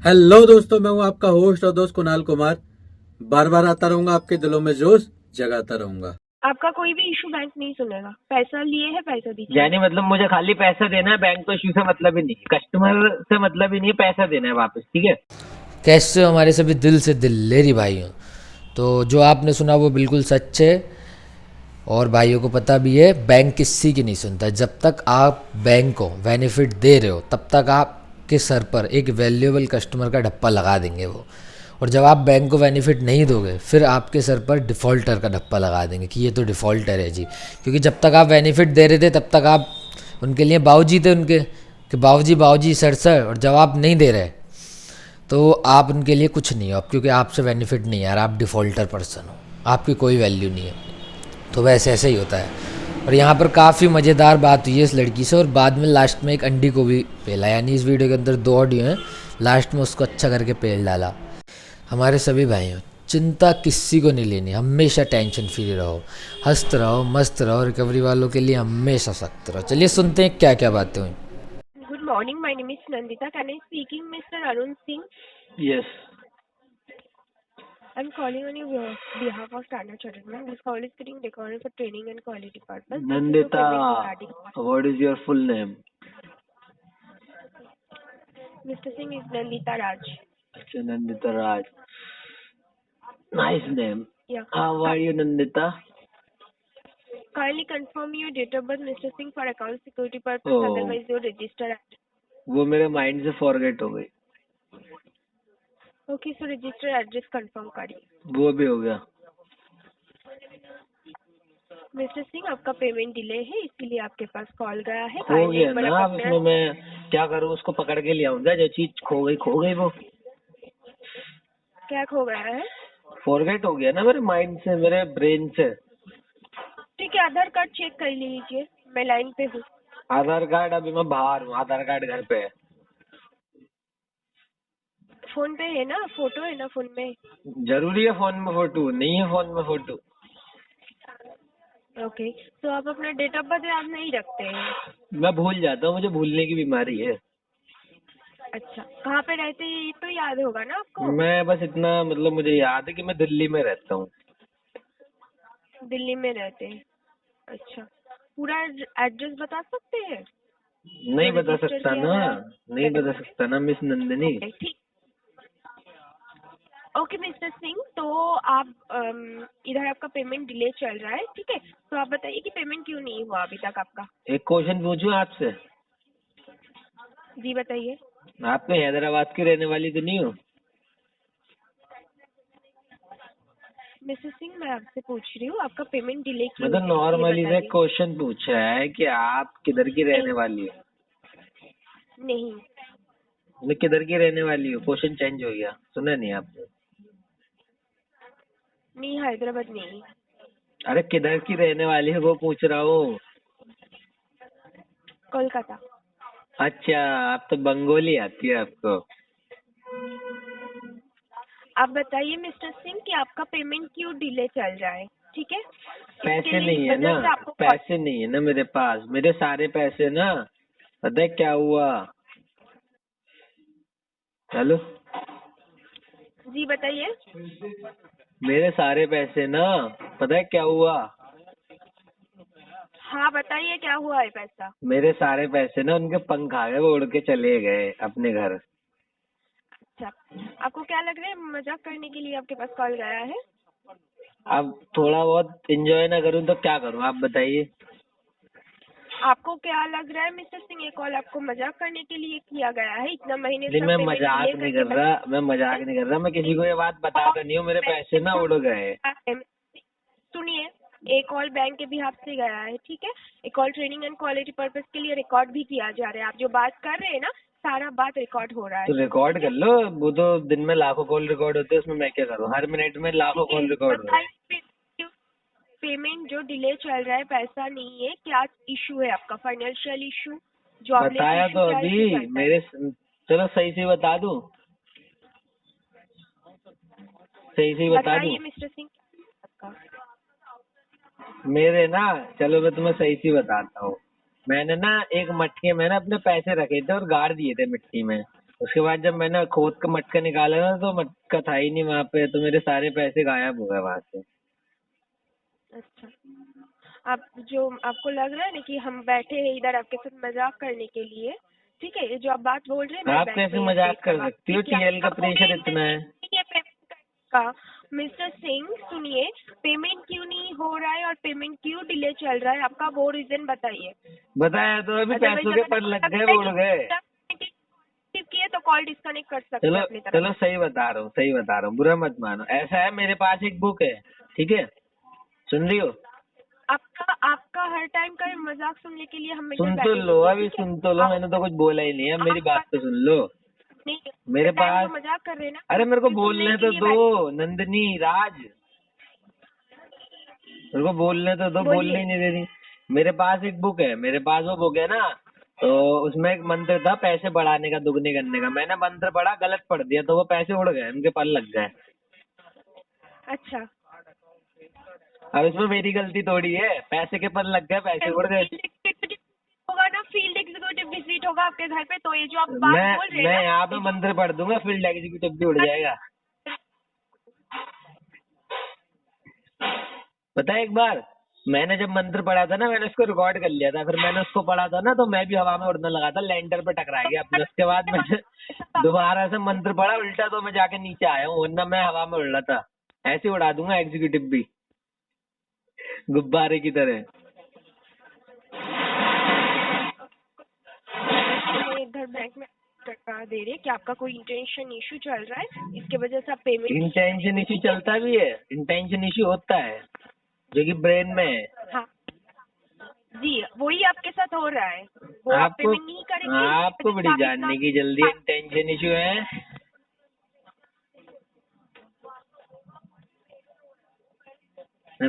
Hello दोस्तों, मैं हूं आपका होस्ट और दोस्त कुणाल कुमार। बार बार आता रहूंगा, आपके दिलों में जोश जगाता रहूंगा। आपका कोई भी इशू बैंक नहीं सुनेगा। पैसा लिए है, पैसा दीजिए। यानी मतलब मुझे खाली पैसा देना है, बैंक तो इश्यू से मतलब ही नहीं है, कस्टमर से मतलब ही नहीं है, पैसा देना है वापस। ठीक है। कैसे हो हमारे सभी दिल से दिलेरी भाइयों। तो जो आपने सुना वो बिल्कुल सच है। और भाइयों को पता भी है, बैंक किसी की नहीं सुनता। जब तक आप बैंक को बेनिफिट दे रहे हो तब तक आपके सर पर एक वैल्यूएबल कस्टमर का ढप्पा लगा देंगे वो। और जब आप बैंक को बेनिफिट नहीं दोगे फिर आपके सर पर डिफ़ॉल्टर का ढप्पा लगा देंगे कि ये तो डिफ़ॉल्टर है जी। क्योंकि जब तक आप बेनिफिट दे रहे थे तब तक आप उनके लिए बाबूजी थे उनके, कि बाबूजी बाबूजी सर। और जब आप नहीं दे रहे तो आप उनके लिए कुछ नहीं हो अब, क्योंकि आपसे बेनिफिट नहीं है, आप डिफ़ॉल्टर पर्सन हो, आपकी कोई वैल्यू नहीं है। तो वैसे ऐसे ही होता है। और यहाँ पर काफ़ी मज़ेदार बात हुई है इस लड़की से, और बाद में लास्ट में एक अंडी को भी पेला। यानी इस वीडियो के अंदर 2 ऑडियो हैं, लास्ट में उसको अच्छा करके पेल डाला। हमारे सभी भाइयों, चिंता किसी को नहीं लेनी, हमेशा टेंशन फ्री रहो, हंसते रहो, मस्त रहो, रिकवरी वालों के लिए हमेशा सख्त रहो। चलिए सुनते हैं क्या क्या बातें हुई। Good morning. My name is Nandita. Can I speaking Mr. Arun Singh? Yes. I'm calling on your behalf of Standard Chartered. This call is getting recorded for training and quality purpose. This is for Nandita, payment regarding. What is your full name? Mr. Singh is Nandita Raj. अच्छा, Nandita Raj, nice name. Yeah. How are you Nandita? Kindly confirm your date of birth, Mr. Singh, for account security purpose. Oh. Otherwise, your register. वो मेरे mind से forget हो गई। Okay, so register address confirm करिए। वो भी हो गया। मिस्टर सिंह, आपका पेमेंट डिले है, इसीलिए आपके पास कॉल गया है। खो गया ना, अब इसमें मैं क्या करूँ? उसको पकड़ के ले आऊंगा? जो चीज खो गई वो। क्या खो गया है? फॉरगेट हो गया ना मेरे माइंड से, मेरे ब्रेन से। ठीक है, आधार कार्ड चेक कर लीजिए, मैं लाइन पे हूँ। आधार कार्ड अभी मैं बाहर हूँ, आधार कार्ड घर पे है। फोन पे है ना, फोटो है ना फोन में? जरूरी है फोन में फोटो? नहीं है फोन में फोटो। ओके, तो आप अपना डेट ऑफ बर्थ याद नहीं रखते हैं? मैं भूल जाता हूँ, मुझे भूलने की बीमारी है। अच्छा, कहाँ पे रहते हैं ये तो याद होगा ना आपको? मैं बस इतना मतलब मुझे याद है कि मैं दिल्ली में रहता हूँ। दिल्ली में रहते हैं। अच्छा, पूरा एड्रेस बता सकते हैं? नहीं जो बता रजिस्टर सकता किया ना, गया नहीं है। बता सकता ना मिस नंदिनी। ओके, ठीक। ओके मिस्टर सिंह, तो आप इधर आपका पेमेंट डिले चल रहा है, ठीक है? तो आप बताइए कि पेमेंट क्यों नहीं हुआ अभी तक आपका? एक क्वेश्चन पूछूं आपसे? जी बताइए। आप तो हैदराबाद की रहने वाली तो नहीं हो? मिस्टर सिंह, मैं आपसे पूछ रही हूँ आपका पेमेंट डिले मैं क्यों तो है, ये नॉर्मली से बताइए। क्वेश्चन पूछा है कि आप किधर की रहने वाली हो। नहीं, मैं किधर की रहने वाली हो, क्वेश्चन चेंज हो गया, सुना नहीं आपने? नहीं हैदराबाद नहीं। अरे किधर की रहने वाली है वो पूछ रहा हूँ। कोलकाता। अच्छा, आप तो बंगाली आती है आपको। आप बताइए मिस्टर सिंह कि आपका पेमेंट क्यों डिले चल रहा है, ठीक है? पैसे इसके लिए नहीं है ना, वजह से आपको पैसे नहीं है ना मेरे पास। मेरे सारे पैसे ना, पता है क्या हुआ? हेलो, जी बताइए। मेरे सारे पैसे ना, पता है क्या हुआ? हाँ बताइए, क्या हुआ है पैसा? मेरे सारे पैसे ना, उनके पंख आ गए, वो उड़ के चले गए अपने घर। अच्छा, आपको क्या लग रहा है मजाक करने के लिए आपके पास कॉल गया है? अब थोड़ा बहुत एंजॉय ना करूं तो क्या करूं, आप बताइए। आपको क्या लग रहा है मिस्टर सिंह, ये कॉल आपको मजाक करने के लिए किया गया है? इतना महीने नहीं, से मैं पेमेंट डिले मजाक नहीं करके कर रहा, मैं मजाक नहीं कर रहा, मैं किसी को ये बात बताता नहीं हूँ, मेरे पैसे ना उड़ गए। सुनिए, एक कॉल बैंक के बिहाफ से गया है, ठीक है? एक call training and quality purpose के लिए रिकॉर्ड भी किया जा रहा है। आप जो बात कर रहे हैं ना, सारा बात रिकॉर्ड हो रहा है। तो रिकॉर्ड कर लो, वो तो दिन में लाखों कॉल रिकॉर्ड होते हैं, उसमें मैं क्या करूँ? हर मिनट में लाखों कॉल रिकॉर्ड हो रहे हैं। बताइए, पेमेंट जो डिले चल रहा है, पैसा नहीं है, क्या इशू है आपका? Financial issue? जॉबलेस बताया इशू? तो क्या इशू अभी चलता है? मेरे, चलो सही से बता दूं, सही से बता दूं। बताइए मिस्टर सिंह आपका। मेरे ना, चलो मैं तुम्हें सही से बताता हूँ। मैंने ना एक मटके में ना अपने पैसे रखे थे और गाड़ दिए थे मिट्टी में। उसके बाद जब मैंने खोद का मटका निकाला ना तो मटका था ही नहीं वहां पे, तो मेरे सारे पैसे गायब हो गए वहां से। अच्छा, आप जो आपको लग रहा है ना कि हम बैठे हैं इधर आपके साथ मजाक करने के लिए, ठीक है? ये जो आप बात बोल रहे हैं मैं आप बैंक कैसे में मजाक अपडेट कर करवा सकती हो? क्योंकि टीएल का आपको प्रेशर कोई इतना है। intention नहीं है पेमेंट का। मिस्टर सिंह सुनिए, पेमेंट क्यों नहीं हो रहा है और पेमेंट क्यों डिले चल रहा है, आपका वो रीजन बताइए। बताया तो अभी अदरवाइज पैसों के अगर पर लग आपको गए, लगता बोल गए। है कि किए तो कॉल डिस्कनेक्ट कर सकते चलो हैं अपनी तरफ चलो, से। सही बता रहा हूँ, सही बता रहा हूँ, बुरा मत मानो। ऐसा है, मेरे पास एक बुक है, ठीक है? सुन रही हो? आपका आपका हर टाइम का मजाक सुनने के लिए हम इधर सुन तो बैठे लो, नहीं है, अभी ठीक है? सुन तो लो, मैंने तो कुछ बोला ही नहीं है, मेरी बात तो सुन लो। नहीं, मेरे हर टाइम जो पास, मजाक कर रहे हैं ना, अरे मेरे को ये सुनने बोलने के तो लिए दो नंदिनी राज, मेरे को बोलने तो दो, बोलने बोलिए। ही नहीं दे रही। मेरे पास एक बुक है, मेरे पास वो बुक है ना, तो उसमें एक मंत्र था पैसे बढ़ाने का, दुगने करने का। मैंने मंत्र पढ़ा, गलत पढ़ दिया, तो वो पैसे उड़ गए, उनके पर लग गए। अच्छा, अब इसमें मेरी गलती थोड़ी है, पैसे के पर लग गए, पैसे उड़ गए। फील्ड एग्जीक्यूटिव होगा ना, फील्ड एग्जीक्यूटिव विजिट होगा आपके घर पे, तो ये जो आप बात मैं बोल रहे मैं हैं यहाँ ना, पे मंत्र पढ़ दूंगा, फील्ड एग्जीक्यूटिव भी उड़ जाएगा। पता है, एक बार मैंने जब मंत्र पढ़ा था ना, मैंने उसको रिकॉर्ड कर लिया था, फिर मैंने उसको पढ़ा था ना, तो मैं भी हवा में उड़ने लगा था, लैंडर पे टकरा गया अपने। उसके बाद मैंने दोबारा से मंत्र पढ़ा उल्टा, तो मैं जाके नीचे आया हूँ, वरना मैं हवा में उड़ रहा था। ऐसे उड़ा दूंगा एग्जीक्यूटिव भी, गुब्बारे की तरह। मैं इधर बैंक में करवा दे रही है कि आपका कोई इंटेंशन इशू चल रहा है, इसके वजह से आप पेमेंट इंटेंशन इश्यू चलता भी है, इंटेंशन इश्यू होता है, जो कि ब्रेन में है। हाँ जी, वही आपके साथ हो रहा है। वो आप आपको पेमेंट नहीं करेंगे, आपको बड़ी जानने की जल्दी है, इंटेंशन इश्यू है।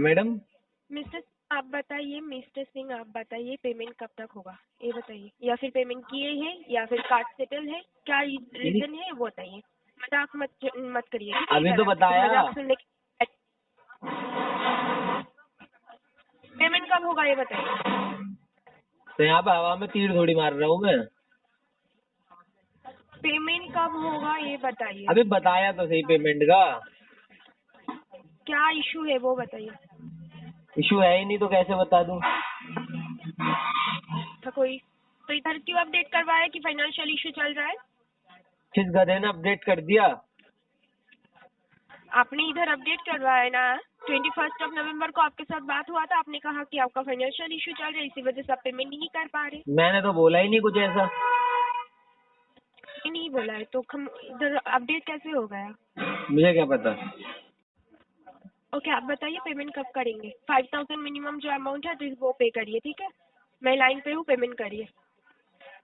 मैडम, मिस्टर आप बताइए, मिस्टर सिंह आप बताइए, पेमेंट कब तक होगा ये बताइए, या फिर पेमेंट किए हैं या फिर कार्ड सेटल है, क्या रीजन है वो बताइए। मजाक मत करिए, ठीक है? अभी इधर तो आपके बताया। मजाक सुनने पेमेंट कब होगा ये बताइए। तो यहाँ पे हवा में तीर थोड़ी मार रहा हूँ मैं। पेमेंट कब होगा ये बताइए। अभी बताया तो सही पेमेंट का। क्या इशू है वो बताइए। इशू है ही नहीं तो कैसे बता दूं? तो कोई तो इधर क्यों अपडेट करवाया कि फाइनेंशियल इशू चल रहा है? किस गधे ने अपडेट कर दिया? आपने इधर अपडेट करवाया है ना। 21 नवंबर को आपके साथ बात हुआ था, आपने कहा कि आपका फाइनेंशियल इशू चल रहा है, इसी वजह से आप पेमेंट नहीं कर पा रहे। मैंने तो बोला ही नहीं कुछ ऐसा। ये नहीं बोला है तो हम इधर अपडेट कैसे हो गया? मुझे क्या पता। ओके, आप बताइए पेमेंट कब करेंगे। 5000 मिनिमम जो अमाउंट है तो वो पे करिए, ठीक है? मैं लाइन पे हूँ, पेमेंट करिए।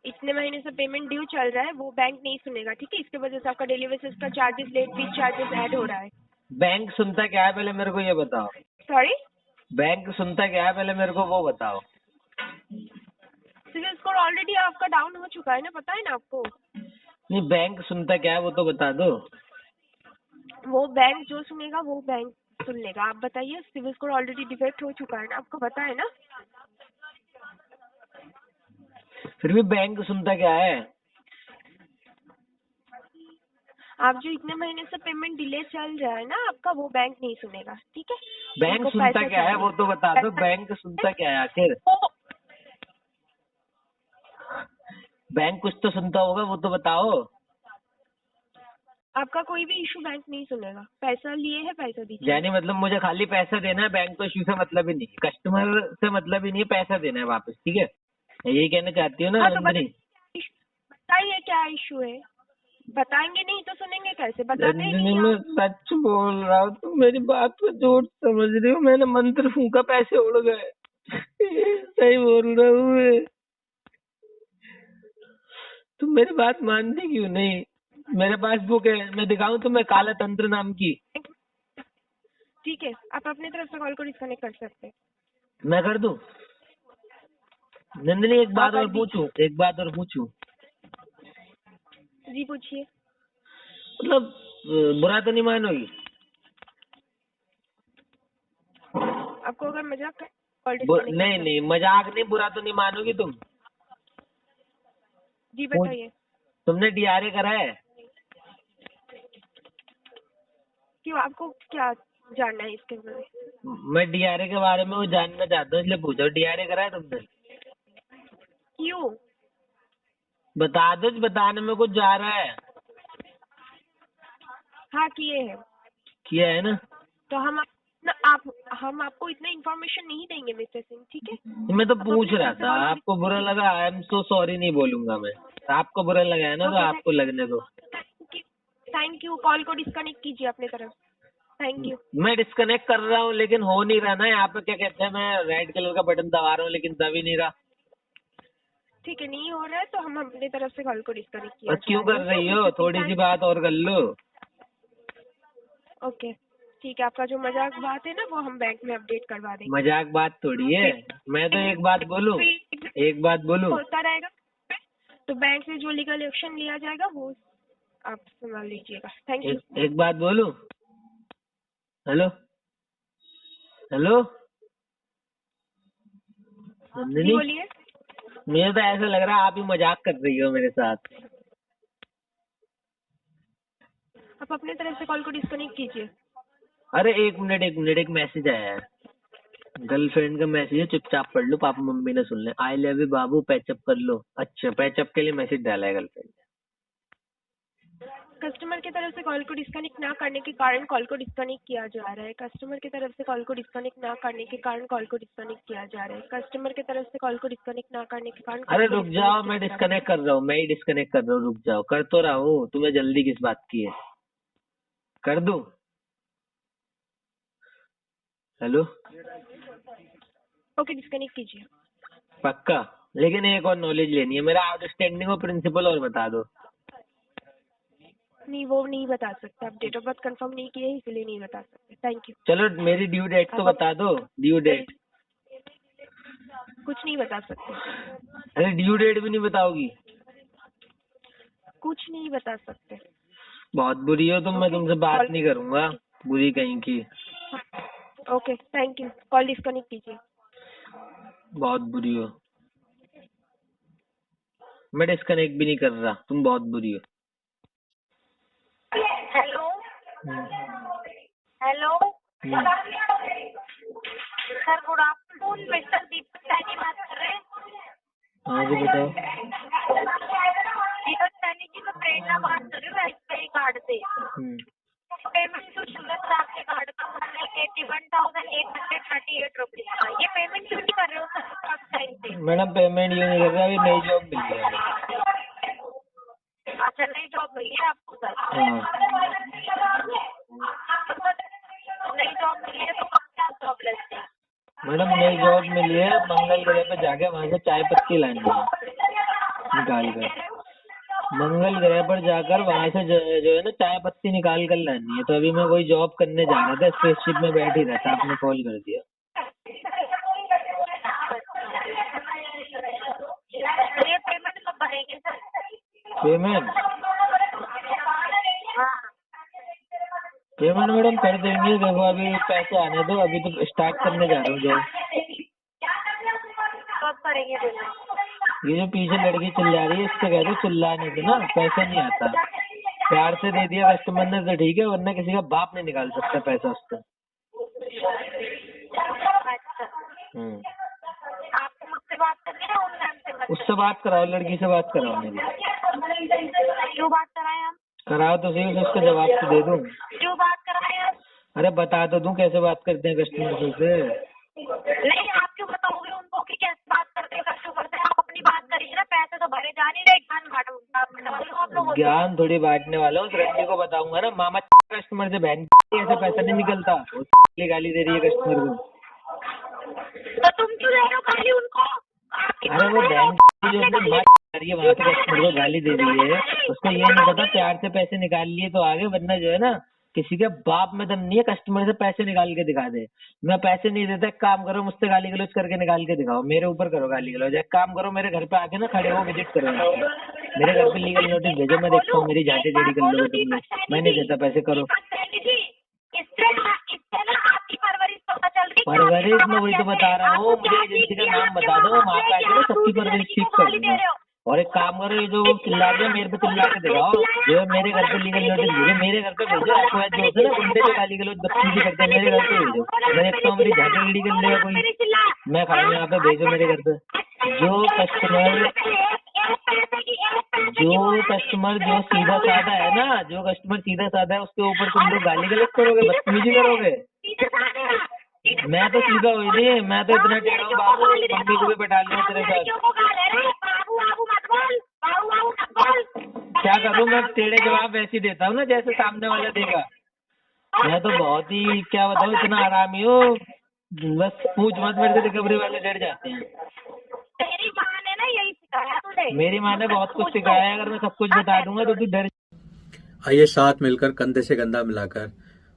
इतने महीने से पेमेंट ड्यू चल रहा है, वो बैंक नहीं सुनेगा, ठीक है? इसके वजह से आपका डेली बेसिस का charges, late fees charges add हो रहा है। बैंक सुनता क्या है पहले मेरे को ये बताओ। सॉरी, बैंक सुनता क्या है पहले मेरे को वो बताओ। सिविल स्कोर ऑलरेडी आपका डाउन हो चुका है ना, पता है ना आपको? नहीं, बैंक सुनता क्या है वो तो बता दो। वो बैंक जो सुनेगा वो बैंक सुन लेगा। आप बताइए, सिविल स्कोर ऑलरेडी डिफेक्ट हो चुका है ना, आपको पता है ना? फिर भी बैंक सुनता क्या है? आप जो इतने महीने से पेमेंट डिले चल रहा है ना आपका, वो बैंक नहीं सुनेगा, ठीक है? बैंक उनको सुनता पैसा क्या है वो तो बता दो। बैंक सुनता क्या है आखिर? बैंक कुछ तो सुनता होगा, वो तो बताओ। आपका कोई भी इशू बैंक नहीं सुनेगा। पैसा लिए है, पैसा दीजिए। यानी मतलब मुझे खाली पैसा देना है, बैंक को इश्यू से मतलब ही नहीं, कस्टमर से मतलब ही नहीं है, पैसा देना है वापस, ठीक है? यही कहना चाहती हूँ ना हाँ तो नंदिनी? बताइए क्या इशू है। बताएंगे नहीं तो सुनेंगे कैसे? बताते ही नंदिनी, नहीं मैं आप। सच बोल रहा हूँ, तुम मेरी बात को झूठ समझ रही हो। मैंने मंत्र फूंका, पैसे उड़ गए। सही बोल रहा हूँ मैं। तुम मेरी बात मानती क्यों नहीं? मेरे पास बुक है, मैं दिखाऊं तुम्हें, काला तंत्र नाम की। ठीक है, आप अपने तरफ से कॉल को डिस्कनेक्ट कर सकते हैं। मैं कर दूं? नंदिनी, एक बात हाँ, और कर पूछूं, एक बात और पूछूं। जी पूछिए। मतलब बुरा तो नहीं मानोगी? आपको अगर मजाक कर कॉल डिस्कनेक्ट नहीं नहीं, मजाक नहीं, बुरा तो नहीं मानोगी तुम? जी बताइए। तुमने डीआरए करा है? क्यों, आपको क्या जानना है इसके बारे में? मैं डीआरए के बारे में वो जानना चाहता हूँ, इसलिए पूछा। डीआरए करा है तुमने? क्यों? बता दो, बताने में कुछ जा रहा है। हाँ किए हैं। किया है ना? तो हम आपको इतना इन्फॉर्मेशन नहीं देंगे मिस्टर सिंह, ठीक है? मैं तो आप पूछ अपने रहा तरफ से था, call आपको बुरा लगा, आई एम सो सॉरी नहीं बोलूंगा मैं। आपको बुरा लगा है ना, तो Okay, आपको लगने दो। Thank you. कॉल को डिस्कनेक्ट कीजिए अपने तरफ। Thank you. मैं डिस्कनेक्ट कर रहा हूँ लेकिन हो नहीं रहा ना। यहाँ पे क्या कहते हैं, मैं रेड कलर का बटन दबा रहा हूँ लेकिन दब ही नहीं रहा। ठीक है, नहीं हो रहा है तो हम अपने तरफ से कॉल को डिस्कनेक्ट किया और क्यों जा कर रहा है। रही हो? थोड़ी सी बात और कर लो। ओके ठीक है, आपका जो मजाक बात है ना वो हम बैंक में अपडेट करवा देंगे। मजाक बात थोड़ी है। मैं तो एक बात बोलूं, एक बात बोलूं। होता रहेगा तो बैंक से जो लीगल एक्शन लिया जाएगा वो आप संभाल लीजिएगा। Thank you. एक बात बोलूं। हेलो हेलो जी नंदिनी, बोलिए। मुझे तो ऐसा लग रहा है आप ही मजाक कर रही हो मेरे साथ। आप अपने तरफ से कॉल को डिस्कनेक्ट कीजिए। अरे एक मिनट एक मिनट, एक मैसेज आया है। गर्लफ्रेंड का मैसेज है, चुपचाप पढ़ लो, पापा मम्मी ने सुन ले। आई लव यू बाबू, पैचअप कर लो। अच्छा, पैचअप के लिए मैसेज डाला है गर्लफ्रेंड ने। कस्टमर की तरफ से कॉल को डिस्कनेक्ट ना करने के कारण कॉल को डिस्कनेक्ट किया जा रहा है। कस्टमर की तरफ से कॉल को डिस्कनेक्ट ना करने के कारण कॉल को डिस्कनेक्ट किया जा रहा है। कस्टमर की तरफ से कॉल को डिस्कनेक्ट ना करने के कारण अरे रुक जाओ, मैं डिस्कनेक्ट कर रहा हूँ, मैं ही डिस्कनेक्ट कर रहा हूँ। रुक जाओ, कर तो रहा हूँ। तुम्हें जल्दी किस बात की है? कर दूं? हेलो, ओके डिस्कनेक्ट कीजिए। पक्का? लेकिन एक और नॉलेज लेनी है, मेरा आउटस्टैंडिंग और प्रिंसिपल और बता दो। नहीं वो नहीं बता सकते, आप डेट ऑफ बर्थ कंफर्म नहीं किए इसलिए नहीं बता सकते। Thank you. चलो मेरी ड्यू डेट तो बता दो, ड्यू डेट। कुछ नहीं बता सकते। अरे ड्यू डेट भी नहीं बताओगी? कुछ नहीं बता सकते। बहुत बुरी हो तुम, मैं तुमसे बात नहीं करूंगा, बुरी कहीं की। Okay thank you. Call disconnect कीजिए। बहुत बुरी हो। मैं डिस्कनेक्ट भी नहीं कर रहा, तुम बहुत बुरी हो। Hello hello sir, good afternoon. Mister Deepak Saini बात कर रहे हैं? हाँ जी बताओ। दीपक सैनी जी, मैं प्रेरणा बात कर रही हूँ एसबीआई कार्ड से। पेमेंट जो चल रहा था आपके कार्ड का 181,838 रुपीज का, ये पेमेंट क्यों नहीं कर रहे हो सर आप टाइम पे? मैडम पेमेंट ये नहीं कर रहा, अभी नई जॉब मिल गया है। अच्छा, नई जॉब मिली है आपको सर? हाँ। नई जॉब मिली है तो कब से आप जॉब लेते हैं? मैडम नई जॉब मिली है, मंगल ग्रह पे जाके वहाँ से चाय पत्ती लानी है निकाल कर। मंगल ग्रह पर जाकर वहाँ से जो है ना चाय पत्ती निकाल कर लानी है। तो अभी मैं वही जॉब करने जा रहा था, स्पेसशिप में बैठ ही रहा था, आपने कॉल कर दिया। ये पेमेंट कब भरेंगे सर? पेमेंट हाँ, पेमेंट मैडम कर देंगे। देखो अभी पैसे आने दो, अभी तो स्टार्ट करने जा रहा हूँ जॉब। कब करेंगे पेमेंट? ये जो पीछे लड़की चिल्ला रही है, इससे कह दो चिल्लाने से ना पैसा नहीं आता। प्यार से दे दिया कस्टमर ने तो ठीक है, वरना किसी का बाप नहीं निकाल सकता पैसा उसका। अच्छा, हम्म। आपको मुझसे बात करनी है ऑनलाइन से? उससे बात कराओ, लड़की से बात कराओ मेरी। क्यों बात कराएं हम? कराओ तो सही, उसका जवाब तो दे दूं। क्यों बात कराएं हम? अरे बता तो दूं कैसे बात करते हैं कस्टमर से। नहीं, आप क्यों बताओगे उनको कि कैसे बात करते हैं कस्टमर से? आप अपनी बात करिए ना, पैसे तो भरे जा नहीं रहे, ज्ञान बांटो आप लोगों को। ज्ञान थोड़ी बांटने वाला हूँ, रंडी को बताऊंगा ना, मामा कस्टमर से बहन ऐसा पैसा नहीं निकलता। वो गाली दे रही है कस्टमर को। तो तुम क्यों दे रहे हो गाली उनको? अरे वो बहन जो अपनी माँ रही है वहाँ पे कस्टमर को गाली दे रही है, उसको ये नहीं पता प्यार से पैसे निकाल लिए तो आगे, वरना जो है ना किसी के बाप में दम नहीं है कस्टमर से पैसे निकाल के दिखा दे। मैं पैसे नहीं देता, एक काम करो मुझसे गाली गलौज करके निकाल के दिखाओ, मेरे ऊपर करो गाली गलौज। एक काम करो मेरे घर पे आके ना खड़े हो विजिट करो, मेरे घर पे लीगल नोटिस भेजो, मैं देखता हूँ मेरी झाटे जेडी कर लोगे तुम लोग। मैं नहीं देता पैसे, करो परवरिश। मैं वही तो बता रहा हूँ, मुझे एजेंसी का नाम बता दो, वहाँ पे आके ना सबकी परवरिश ठीक कर दूंगा। और एक काम करो, ये जो चिल्ला रहे हो मेरे पे चिल्ला के दिखाओ, जो है मेरे घर पे लीगल नोटिस भेजो, मेरे घर पे भेजो। आपको जो होते हैं ना गुंडे जो गाली गलौज बदतमीजी करते हैं, मेरे घर पे भेजो। मैं देखता हूँ मेरी झांकी ईडी कर लेगा कोई, मैं खड़ा हूँ यहाँ पे, भेजो मेरे घर पे। जो कस्टमर जो सीधा साधा है ना, जो कस्टमर सीधा साधा है उसके ऊपर तुम लोग गाली गलौज करोगे, बदतमीजी करोगे। मैं तो सीधा हुई नहीं, मैं तो इतना टेढ़ा हूँ बाबू, मम्मी को भी बैठा लूँ तेरे साथ। क्या करूँ मैं, टेढ़े जवाब वैसे ही देता हूँ ना जैसे सामने वाला देगा। मैं तो बहुत ही क्या बताऊँ, इतना आरामी हूँ, बस पूछ मत, मेरे से रिकवरी वाले डर जाते हैं। तेरी माँ ने ना यही सिखाया तुझे। मेरी माँ ने बहुत कुछ सिखाया है, अगर मैं सब कुछ बता दूंगा तो तू डर। आइए साथ मिलकर कंधे से कंधा मिलाकर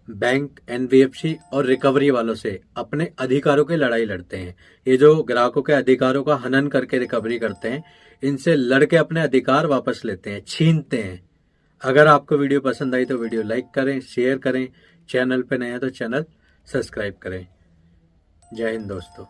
बैंक, एनबीएफसी और रिकवरी वालों से अपने अधिकारों की लड़ाई लड़ते हैं। ये जो ग्राहकों के अधिकारों का हनन करके रिकवरी करते हैं, इनसे लड़के अपने अधिकार वापस लेते हैं, छीनते हैं। अगर आपको वीडियो पसंद आई तो वीडियो लाइक करें, शेयर करें, चैनल पे नए हैं तो चैनल सब्सक्राइब करें। जय हिंद दोस्तों।